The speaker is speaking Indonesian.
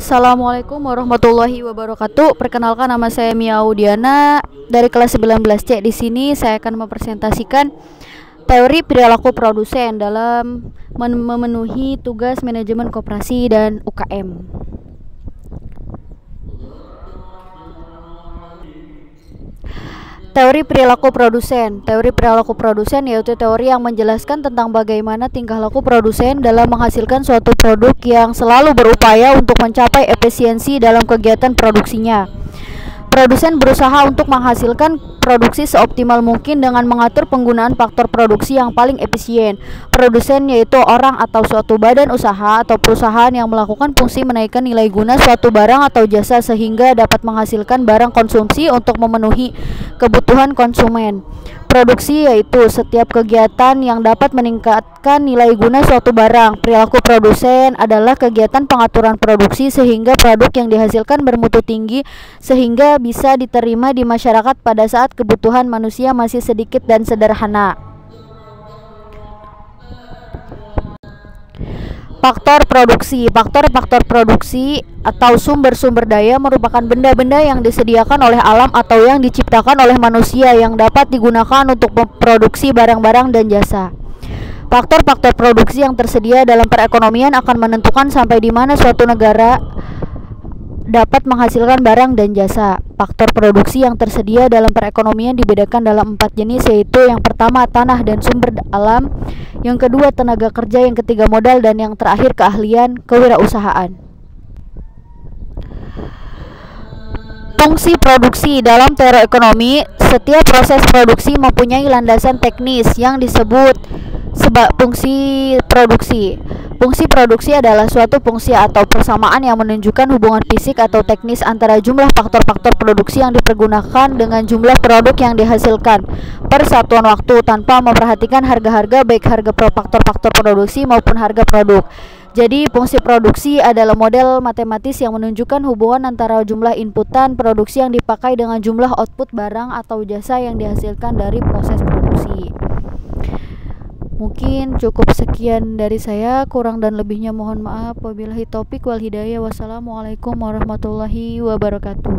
Assalamualaikum warahmatullahi wabarakatuh. Perkenalkan, nama saya Mia Audiana dari kelas 19C. Di sini saya akan mempresentasikan teori perilaku produsen dalam memenuhi tugas manajemen koperasi dan UKM. Teori perilaku produsen. Teori perilaku produsen yaitu teori yang menjelaskan tentang bagaimana tingkah laku produsen dalam menghasilkan suatu produk yang selalu berupaya untuk mencapai efisiensi dalam kegiatan produksinya. Produsen berusaha untuk menghasilkan produksi seoptimal mungkin dengan mengatur penggunaan faktor produksi yang paling efisien. Produsen yaitu orang atau suatu badan usaha atau perusahaan yang melakukan fungsi menaikkan nilai guna suatu barang atau jasa sehingga dapat menghasilkan barang konsumsi untuk memenuhi kebutuhan konsumen. Produksi yaitu setiap kegiatan yang dapat meningkatkan nilai guna suatu barang. Perilaku produsen adalah kegiatan pengaturan produksi sehingga produk yang dihasilkan bermutu tinggi sehingga bisa diterima di masyarakat pada saat kebutuhan manusia masih sedikit dan sederhana. Faktor produksi. Faktor-faktor produksi atau sumber-sumber daya merupakan benda-benda yang disediakan oleh alam atau yang diciptakan oleh manusia yang dapat digunakan untuk memproduksi barang-barang dan jasa. Faktor-faktor produksi yang tersedia dalam perekonomian akan menentukan sampai di mana suatu negara dapat menghasilkan barang dan jasa. Faktor produksi yang tersedia dalam perekonomian dibedakan dalam 4 jenis, yaitu yang pertama tanah dan sumber alam, yang kedua tenaga kerja, yang ketiga modal, dan yang terakhir keahlian kewirausahaan. Fungsi produksi. Dalam teori ekonomi, setiap proses produksi mempunyai landasan teknis yang disebut fungsi produksi. Fungsi produksi adalah suatu fungsi atau persamaan yang menunjukkan hubungan fisik atau teknis antara jumlah faktor-faktor produksi yang dipergunakan dengan jumlah produk yang dihasilkan per satuan waktu tanpa memperhatikan harga-harga, baik harga faktor-faktor produksi maupun harga produk. Jadi fungsi produksi adalah model matematis yang menunjukkan hubungan antara jumlah inputan produksi yang dipakai dengan jumlah output barang atau jasa yang dihasilkan dari proses produksi. Mungkin cukup sekian dari saya, kurang dan lebihnya mohon maaf. Wabillahi taufik wal hidayah. Wassalamualaikum warahmatullahi wabarakatuh.